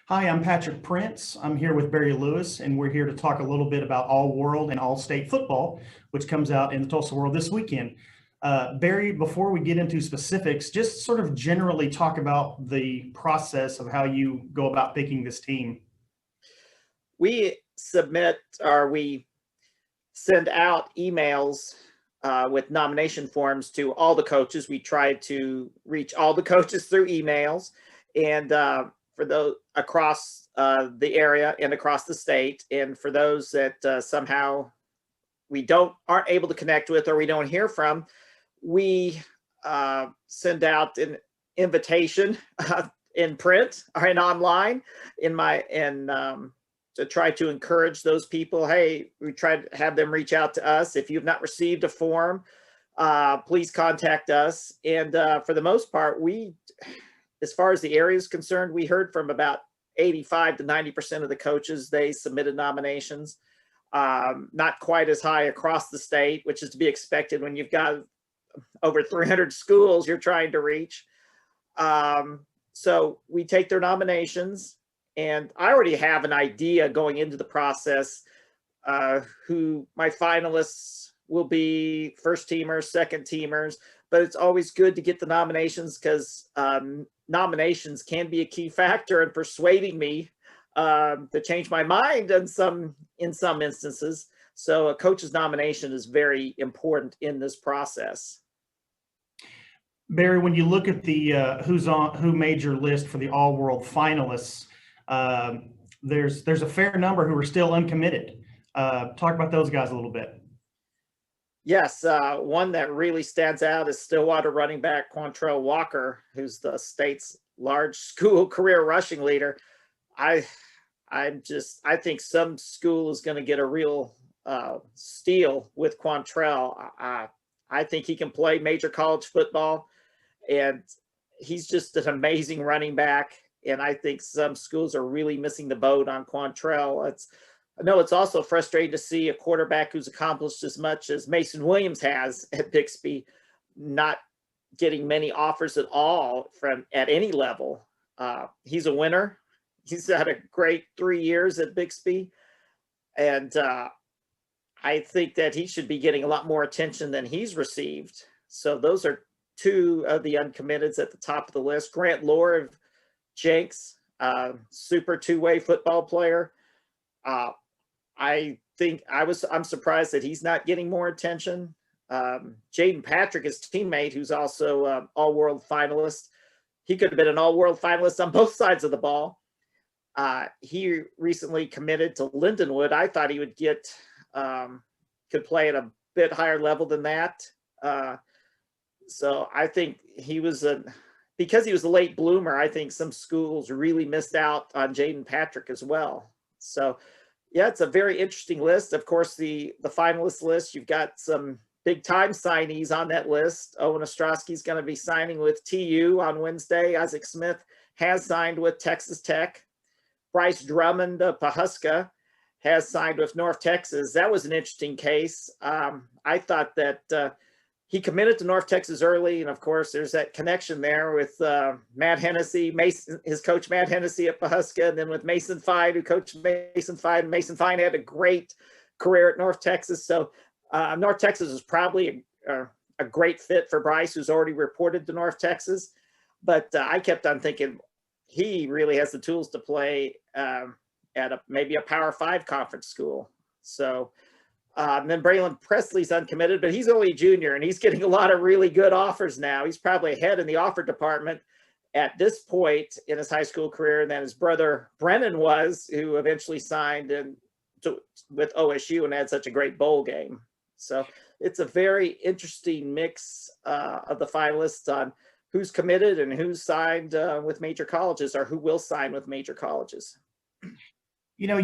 Hi, I'm Patrick Prince. I'm here with Barry Lewis, and we're here to talk a little bit about All World and All State football, which comes out in the Tulsa World this weekend. Barry, before we get into specifics, just sort of generally talk about the process of how you go about picking this team. We we send out emails with nomination forms to all the coaches. We try to reach all the coaches through emails, and for those across the area and across the state, and for those that somehow we aren't able to connect with or we don't hear from, we send out an invitation in print or in online to try to encourage those people. Hey, we try to have them reach out to us. If you've not received a form, please contact us. And for the most part, as far as the area is concerned, we heard from about 85 to 90% of the coaches. They submitted nominations. Not quite as high across the state, which is to be expected when you've got over 300 schools you're trying to reach. So we take their nominations, and I already have an idea going into the process who my finalists will be, first teamers, second teamers, but it's always good to get the nominations because nominations can be a key factor in persuading me to change my mind in some instances. So a coach's nomination is very important in this process. Barry, when you look at the who made your list for the All World finalists, there's a fair number who are still uncommitted. Talk about those guys a little bit. Yes, one that really stands out is Stillwater running back Quantrell Walker, who's the state's large school career rushing leader. I think some school is going to get a real steal with Quantrell. I think he can play major college football, and he's just an amazing running back. And I think some schools are really missing the boat on Quantrell. I know it's also frustrating to see a quarterback who's accomplished as much as Mason Williams has at Bixby not getting many offers at all at any level. He's a winner. He's had a great 3 years at Bixby, and I think that he should be getting a lot more attention than he's received. So those are two of the uncommitteds at the top of the list. Grant Lohr of Jenks, super two-way football player. I'm surprised that he's not getting more attention. Jaden Patrick, his teammate, who's also all-world finalist. He could have been an all-world finalist on both sides of the ball. He recently committed to Lindenwood. I thought he would could play at a bit higher level than that. So I think because he was a late bloomer, I think some schools really missed out on Jaden Patrick as well. So yeah, it's a very interesting list. Of course, the finalist list, you've got some big time signees on that list. Owen Ostrowski's going to be signing with TU on Wednesday. Isaac Smith has signed with Texas Tech. Bryce Drummond of Pawhuska has signed with North Texas. That was an interesting case. I thought that he committed to North Texas early, and of course, there's that connection there with Matt Hennessy, his coach Matt Hennessy at Pawhuska, and then with Mason Fine, who coached Mason Fine. Mason Fine had a great career at North Texas, so North Texas is probably a great fit for Bryce, who's already reported to North Texas. But I kept on thinking he really has the tools to play at maybe a Power 5 conference school. So. And then Braylon Presley's uncommitted, but he's only a junior, and he's getting a lot of really good offers now. He's probably ahead in the offer department at this point in his high school career than his brother Brennan was, who eventually signed with OSU and had such a great bowl game. So it's a very interesting mix of the finalists on who's committed and who's signed with major colleges or who will sign with major colleges. So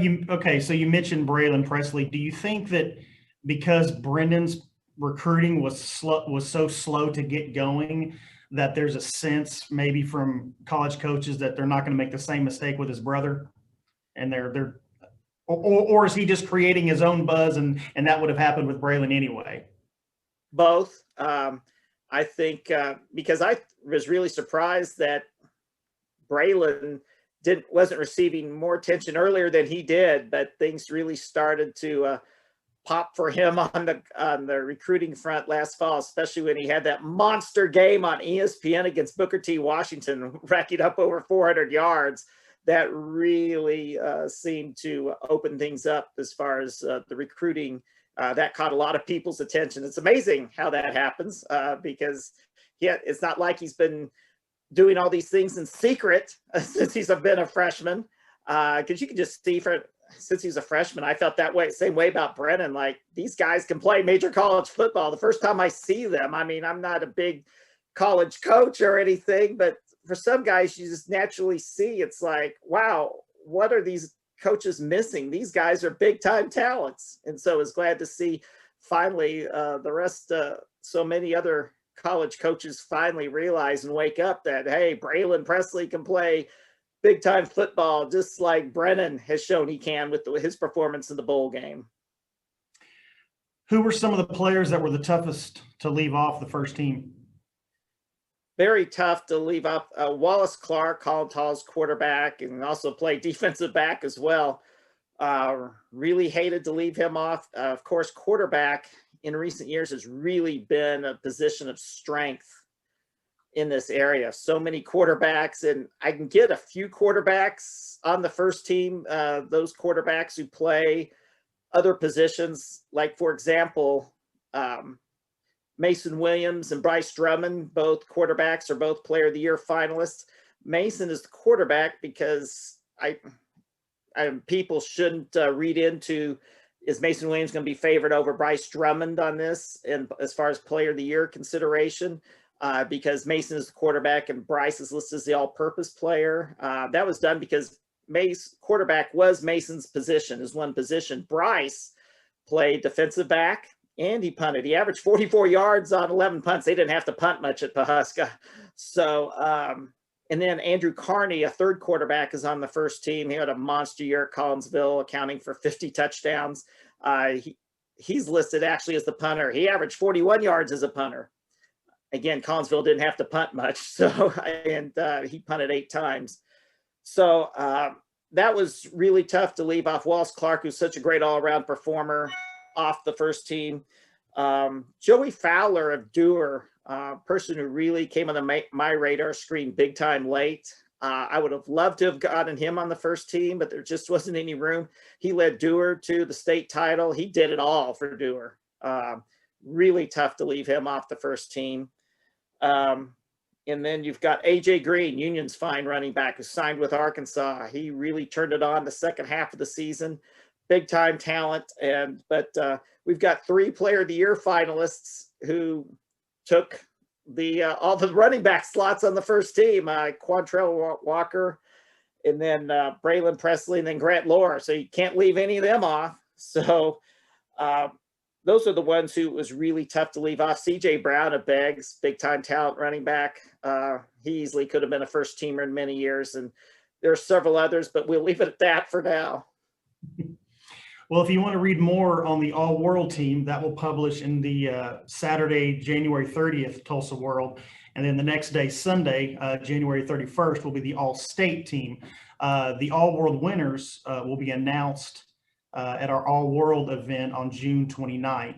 you mentioned Braylon Presley. Do you think that because Brendan's recruiting was so slow to get going, that there's a sense maybe from college coaches that they're not going to make the same mistake with his brother, and or is he just creating his own buzz, and that would have happened with Braylon anyway? Both. I think because I was really surprised that Braylon wasn't receiving more attention earlier than he did, but things really started to pop for him on the recruiting front last fall, especially when he had that monster game on ESPN against Booker T. Washington, racking up over 400 yards. That really seemed to open things up as far as the recruiting. That caught a lot of people's attention. It's amazing how that happens because it's not like he's been doing all these things in secret since he's been a freshman. Because you can just see since he's a freshman, I felt that same way about Brennan. Like, these guys can play major college football. The first time I see them, I mean, I'm not a big college coach or anything, but for some guys, you just naturally see, it's like, wow, what are these coaches missing? These guys are big time talents. And so I was glad to see finally the rest, so many other college coaches finally realize and wake up that, hey, Braylon Presley can play big time football, just like Brennan has shown he can with his performance in the bowl game. Who were some of the players that were the toughest to leave off the first team? Very tough to leave off. Wallace Clark, Colin Tall's quarterback, and also played defensive back as well. Really hated to leave him off. Of course, quarterback in recent years has really been a position of strength in this area. So many quarterbacks, and I can get a few quarterbacks on the first team, those quarterbacks who play other positions, like, for example, Mason Williams and Bryce Drummond, both quarterbacks, are both Player of the Year finalists. Mason is the quarterback because people shouldn't read into, is Mason Williams going to be favored over Bryce Drummond on this, and as far as Player of the Year consideration? Because Mason is the quarterback and Bryce is listed as the all-purpose player. That was done because quarterback was Mason's position, his one position. Bryce played defensive back and he punted. He averaged 44 yards on 11 punts. They didn't have to punt much at Pawhuska. So, and then Andrew Carney, a third quarterback, is on the first team. He had a monster year at Collinsville, accounting for 50 touchdowns. He's listed actually as the punter. He averaged 41 yards as a punter. Again, Collinsville didn't have to punt much, and he punted 8 times. So that was really tough to leave off Wallace Clark, who's such a great all-around performer, off the first team. Joey Fowler of Dewar, person who really came on my radar screen big time late. I would have loved to have gotten him on the first team, but there just wasn't any room. He led Dewar to the state title. He did it all for Dewar. Really tough to leave him off the first team. And then you've got AJ Green, Union's fine running back, who signed with Arkansas. He really turned it on the second half of the season. Big time talent. But we've got 3 Player of the Year finalists who took all the running back slots on the first team. Quantrell Walker, and then Braylon Presley, and then Grant Lohr. So you can't leave any of them off. So those are the ones who it was really tough to leave off. CJ Brown of Beggs, big time talent running back. He easily could have been a first teamer in many years. And there are several others, but we'll leave it at that for now. Well, if you want to read more on the all-world team, that will publish in the Saturday, January 30th, Tulsa World. And then the next day, Sunday, January 31st, will be the all-state team. The all-world winners will be announced at our all-world event on June 29th.